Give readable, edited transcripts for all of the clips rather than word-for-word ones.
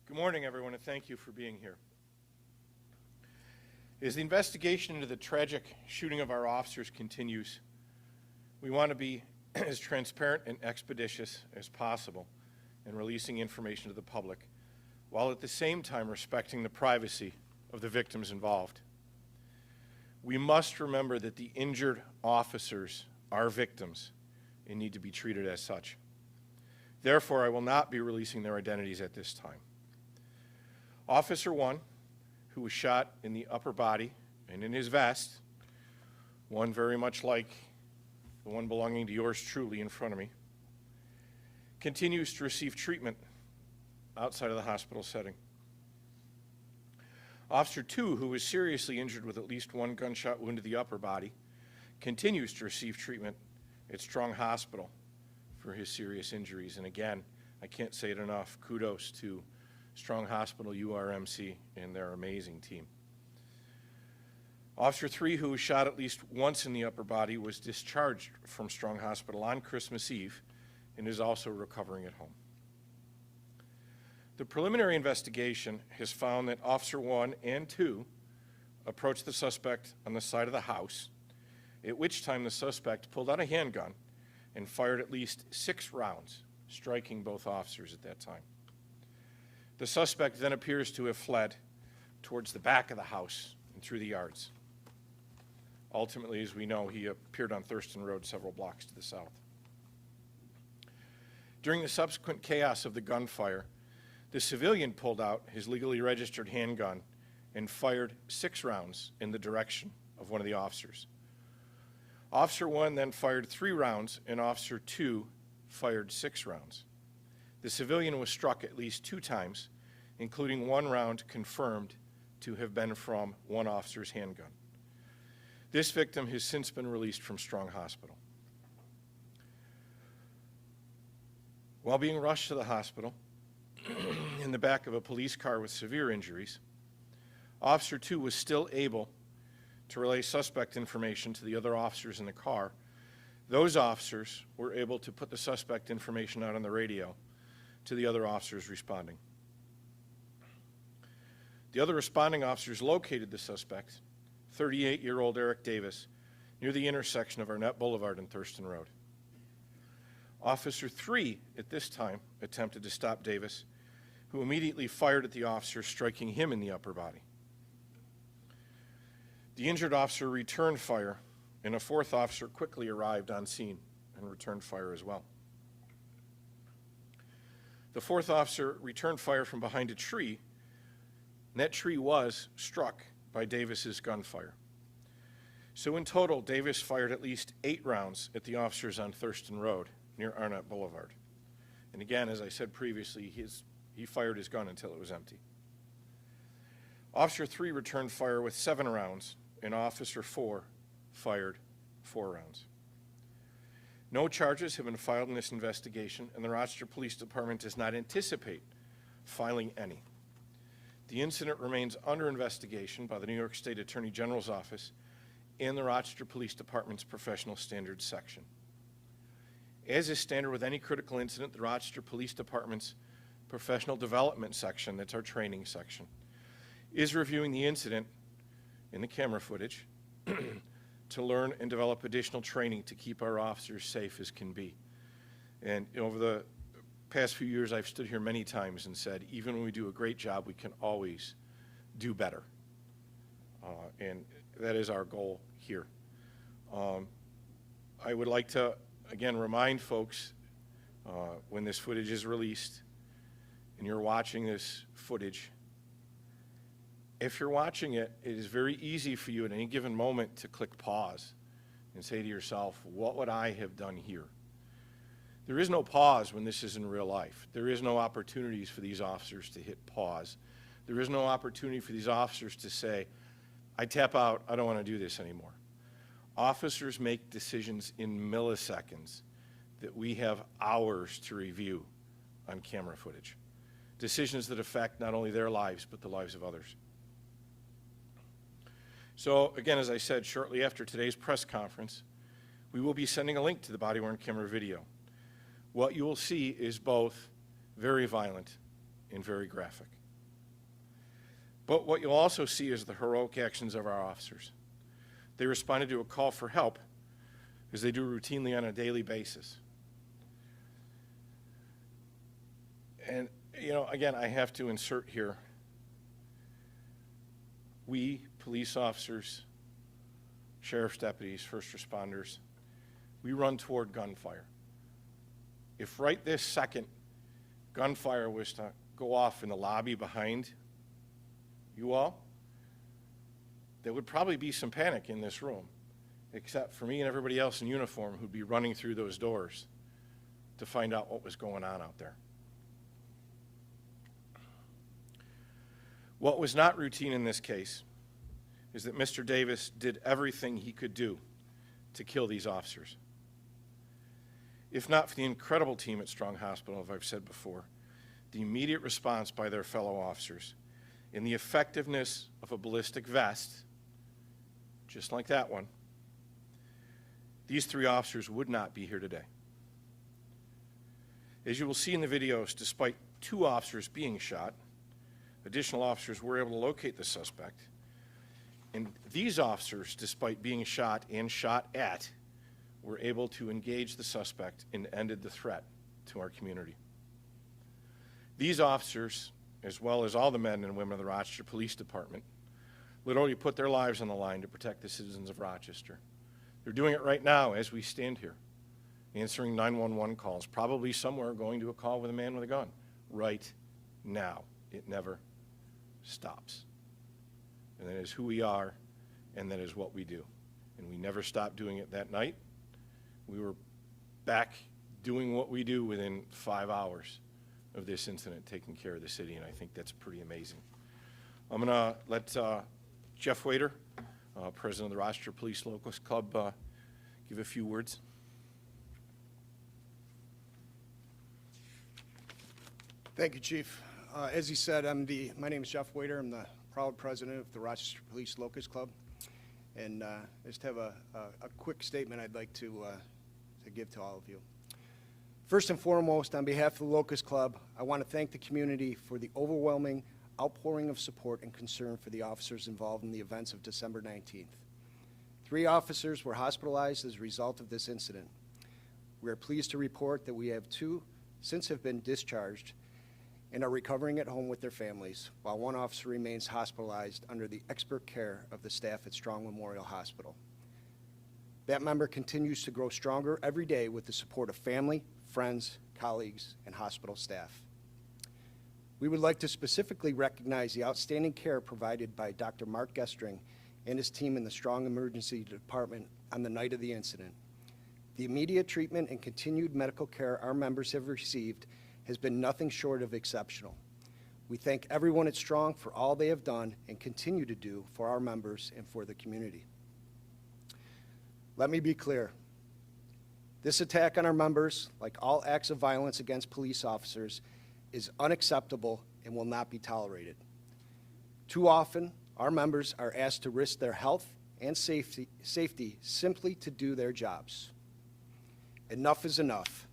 Good morning, everyone, and thank you for being here. As the investigation into the tragic shooting of our officers continues, we want to be as transparent and expeditious as possible in releasing information to the public, while at the same time respecting the privacy of the victims involved. We must remember that the injured officers are victims and need to be treated as such. Therefore, I will not be releasing their identities at this time. Officer 1, who was shot in the upper body and in his vest, one very much like the one belonging to yours truly in front of me, continues to receive treatment outside of the hospital setting. Officer 2, who was seriously injured with at least one gunshot wound to the upper body, continues to receive treatment at Strong Hospital for his serious injuries. And again, I can't say it enough, kudos to Strong Hospital, URMC, and their amazing team. Officer 3, who was shot at least once in the upper body, was discharged from Strong Hospital on Christmas Eve and is also recovering at home. The preliminary investigation has found that Officer 1 and 2 approached the suspect on the side of the house, at which time the suspect pulled out a handgun and fired at least 6 rounds, striking both officers at that time. The suspect then appears to have fled towards the back of the house and through the yards. Ultimately, as we know, he appeared on Thurston Road several blocks to the south. During the subsequent chaos of the gunfire, the civilian pulled out his legally registered handgun and fired 6 rounds in the direction of one of the officers. Officer 1 then fired 3 rounds, and Officer 2 fired 6 rounds. The civilian was struck at least 2 times, including 1 round confirmed to have been from one officer's handgun. This victim has since been released from Strong Hospital. While being rushed to the hospital in the back of a police car with severe injuries, Officer 2 was still able to relay suspect information to the other officers in the car. Those officers were able to put the suspect information out on the radio to the other officers responding. The other responding officers located the suspect, 38-year-old Eric Davis, near the intersection of Arnett Boulevard and Thurston Road. Officer 3, at this time, attempted to stop Davis, who immediately fired at the officer, striking him in the upper body. The injured officer returned fire, and a 4th officer quickly arrived on scene and returned fire as well. The 4th officer returned fire from behind a tree, and that tree was struck by Davis's gunfire. So in total, Davis fired at least 8 rounds at the officers on Thurston Road near Arnett Boulevard. And again, as I said previously, he fired his gun until it was empty. Officer 3 returned fire with 7 rounds, and Officer 4 fired 4 rounds. No charges have been filed in this investigation, and the Rochester Police Department does not anticipate filing any. The incident remains under investigation by the New York State Attorney General's Office and the Rochester Police Department's Professional Standards Section. As is standard with any critical incident, the Rochester Police Department's Professional Development Section, that's our training section, is reviewing the incident in the camera footage to learn and develop additional training to keep our officers safe as can be. And over the past few years, I've stood here many times and said, even when we do a great job, we can always do better. And that is our goal here. I would like to, again, remind folks when this footage is released and you're watching this footage, if you're watching it, it is very easy for you at any given moment to click pause and say to yourself, what would I have done here? There is no pause when this is in real life. There is no opportunities for these officers to hit pause. There is no opportunity for these officers to say, I tap out, I don't want to do this anymore. Officers make decisions in milliseconds that we have hours to review on camera footage. Decisions that affect not only their lives, but the lives of others. So again, as I said, shortly after today's press conference, we will be sending a link to the body-worn camera video. What you will see is both very violent and very graphic. But what you'll also see is the heroic actions of our officers. They responded to a call for help, as they do routinely on a daily basis. And, you know, again, I have to insert here, we, police officers, sheriff's deputies, first responders, we run toward gunfire. If right this second gunfire was to go off in the lobby behind you all, there would probably be some panic in this room, except for me and everybody else in uniform who'd be running through those doors to find out what was going on out there. What was not routine in this case is that Mr. Davis did everything he could do to kill these officers. If not for the incredible team at Strong Hospital, as I've said before, the immediate response by their fellow officers, and the effectiveness of a ballistic vest, just like that one, these 3 officers would not be here today. As you will see in the videos, despite 2 officers being shot, additional officers were able to locate the suspect. And these officers, despite being shot and shot at, were able to engage the suspect and ended the threat to our community. These officers, as well as all the men and women of the Rochester Police Department, literally put their lives on the line to protect the citizens of Rochester. They're doing it right now as we stand here, answering 911 calls, probably somewhere going to a call with a man with a gun. Right now. It never stops. And that is who we are, and that is what we do. And we never stopped doing it that night. We were back doing what we do within 5 hours of this incident, taking care of the city, and I think that's pretty amazing. I'm going to let Jeff Wader, president of the Rochester Police Locust Club, give a few words. Thank you, Chief. As he said, my name is Jeff Wader. I'm the proud president of the Rochester Police Locust Club. And I just have a quick statement I'd like to give to all of you. First and foremost, on behalf of the Locust Club, I want to thank the community for the overwhelming outpouring of support and concern for the officers involved in the events of December 19th. 3 officers were hospitalized as a result of this incident. We are pleased to report that we have 2 since have been discharged and are recovering at home with their families, while 1 officer remains hospitalized under the expert care of the staff at Strong Memorial Hospital. That member continues to grow stronger every day with the support of family, friends, colleagues, and hospital staff. We would like to specifically recognize the outstanding care provided by Dr. Mark Gestring and his team in the Strong Emergency Department on the night of the incident. The immediate treatment and continued medical care our members have received has been nothing short of exceptional. We thank everyone at Strong for all they have done and continue to do for our members and for the community. Let me be clear. This attack on our members, like all acts of violence against police officers, is unacceptable and will not be tolerated. Too often, our members are asked to risk their health and safety simply to do their jobs. Enough is enough.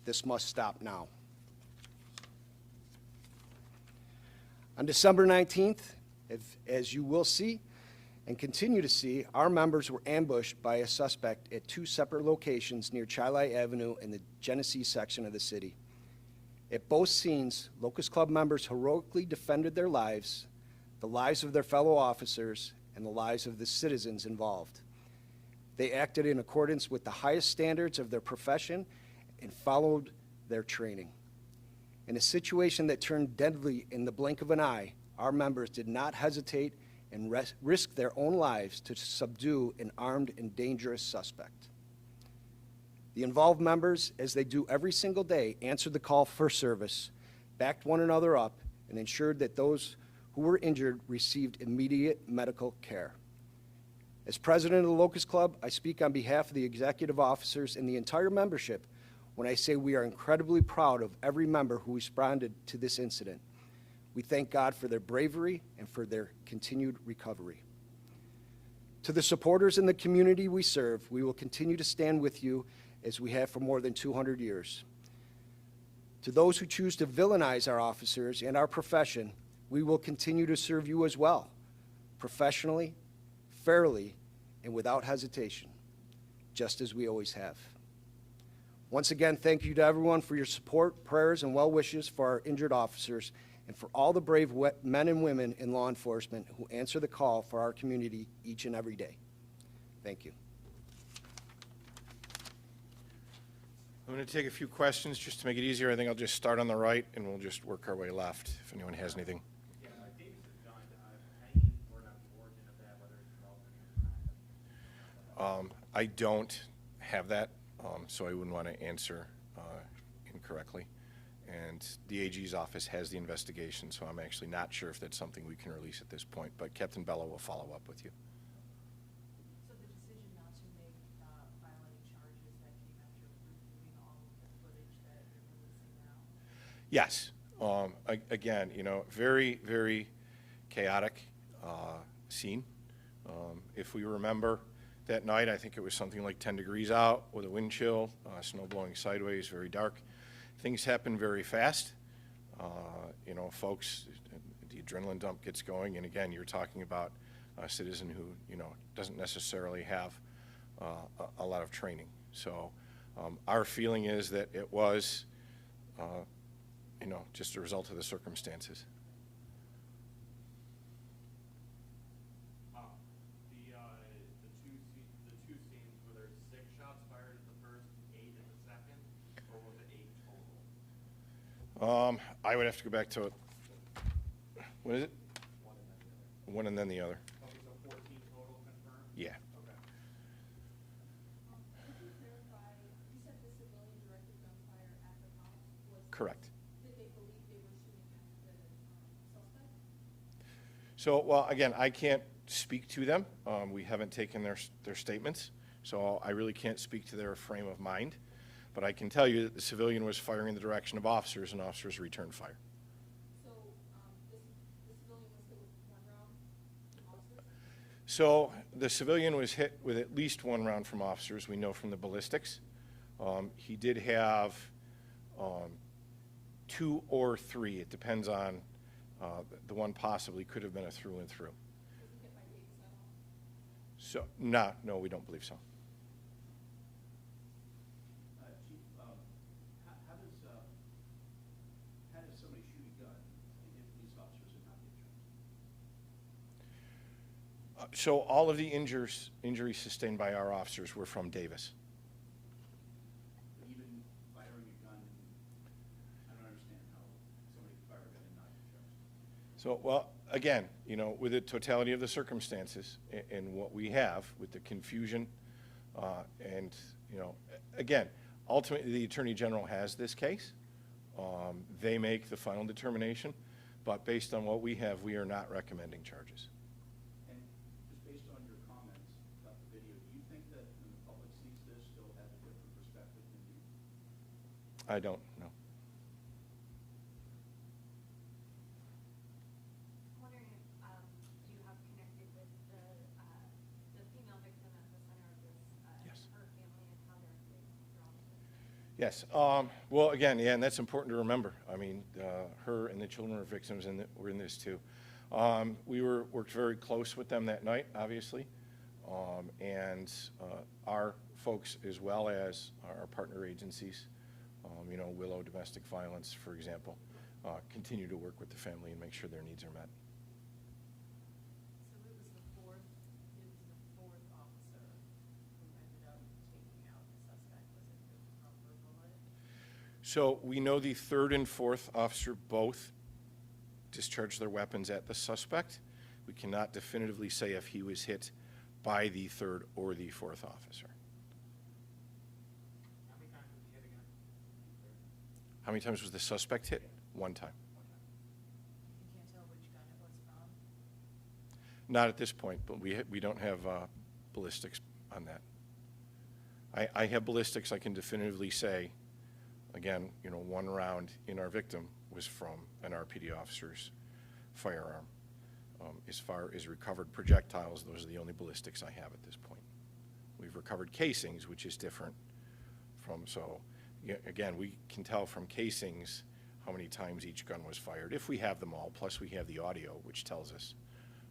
This must stop now. On December 19th, as you will see and continue to see, our members were ambushed by a suspect at 2 separate locations near Chili Avenue in the Genesee section of the city. At both scenes, Locust Club members heroically defended their lives, the lives of their fellow officers, and the lives of the citizens involved. They acted in accordance with the highest standards of their profession and followed their training. In a situation that turned deadly in the blink of an eye, our members did not hesitate and risk their own lives to subdue an armed and dangerous suspect. The involved members, as they do every single day, answered the call for service, backed one another up, and ensured that those who were injured received immediate medical care. As president of the Locust Club, I speak on behalf of the executive officers and the entire membership when I say we are incredibly proud of every member who responded to this incident. We thank God for their bravery and for their continued recovery. To the supporters in the community we serve, we will continue to stand with you as we have for more than 200 years. To those who choose to villainize our officers and our profession, We will continue to serve you as well, professionally, fairly, and without hesitation, just as we always have. Once again, thank you to everyone for your support, prayers, and well wishes for our injured officers and for all the brave men and women in law enforcement who answer the call for our community each and every day. Thank you. I'm going to take a few questions just to make it easier. I think I'll just start on the right, and we'll just work our way left if anyone has anything. Yeah, Davis is done. Any word on the origin of that, whether it's involved in it or not? I don't have that, so I wouldn't want to answer incorrectly. And the AG's office has the investigation, so I'm actually not sure if that's something we can release at this point, but Captain Bello will follow up with you. So the decision not to make file any charges that came after reviewing all of the footage that you're releasing now? Yes. Again, very, very chaotic scene. If we remember that night, I think it was something like 10 degrees out with a wind chill, snow blowing sideways, very dark. Things happen very fast. Folks, the adrenaline dump gets going, and again, you're talking about a citizen who, doesn't necessarily have a lot of training. So our feeling is that it was, just a result of the circumstances. The two scenes, were there 6 shots fired at the first, 8 at the second, or was it 8 total? I would have to go back to it. What is it? One and then the other. Okay, so 14 total confirmed? Yeah. Okay. Could you clarify, you said the civilian directed gunfire at the cops was? Correct. Did they believe they were shooting at the suspect? So, well, again, I can't speak to them. We haven't taken their statements, so I really can't speak to their frame of mind. But I can tell you that the civilian was firing in the direction of officers, and officers returned fire. So the civilian was hit with 1 round from officers? So the civilian was hit with at least 1 round from officers, we know from the ballistics. He did have 2 or 3. It depends on the one possibly could have been a through and through. Was he hit by Davis at all? So, no, we don't believe so. Chief, how does somebody shoot a gun if police officers are not being trained? So all of the injuries sustained by our officers were from Davis. But even firing a gun, I don't understand how somebody can fire a gun and not get charged. So, well, again, with the totality of the circumstances and what we have with the confusion, and, again, ultimately, the Attorney General has this case. They make the final determination, but based on what we have, we are not recommending charges. And just based on your comments about the video, do you think that when the public sees this, they'll have a different perspective than you? I don't know. I'm wondering if you have connected with the female victim at the center of this, Yes. her family and how they're doing their officers? Yes. Well, again, yeah, and that's important to remember. I mean, her and the children are victims, and were in this too. We worked very close with them that night, obviously, and our folks, as well as our partner agencies, Willow Domestic Violence, for example, continue to work with the family and make sure their needs are met. So it was the fourth officer who ended up taking out the suspect. Was it the rubber bullet? So we know the 3rd and 4th officer both discharged their weapons at the suspect. We cannot definitively say if he was hit by the 3rd or the 4th officer. How many times was he hit again? How many times was the suspect hit? 1 time. You can't tell which gun it was from? Not at this point, but we don't have ballistics on that. I have ballistics. I can definitively say, again, 1 round in our victim was from an RPD officer's firearm. As far as recovered projectiles, those are the only ballistics I have at this point. We've recovered casings, which is different from, so, again, we can tell from casings how many times each gun was fired, if we have them all, plus we have the audio, which tells us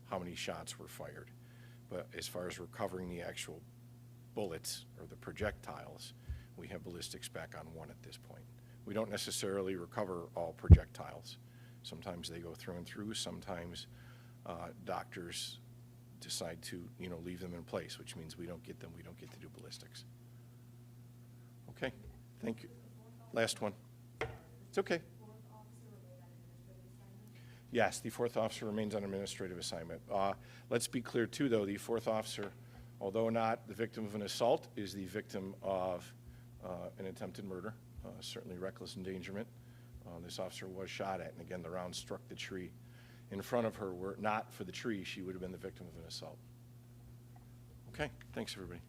how many shots were fired. But as far as recovering the actual bullets or the projectiles, we have ballistics back on one at this point. We don't necessarily recover all projectiles. Sometimes they go through and through, sometimes doctors decide to, leave them in place, which means we don't get them, we don't get to do ballistics. Okay, thank you. Last one. It's okay. Yes, the fourth officer remains on administrative assignment. Let's be clear too, though, the fourth officer, although not the victim of an assault, is the victim of an attempted murder, certainly reckless endangerment. This officer was shot at, and again, the round struck the tree in front of her. Were it not for the tree, she would have been the victim of an assault. Okay, thanks, everybody.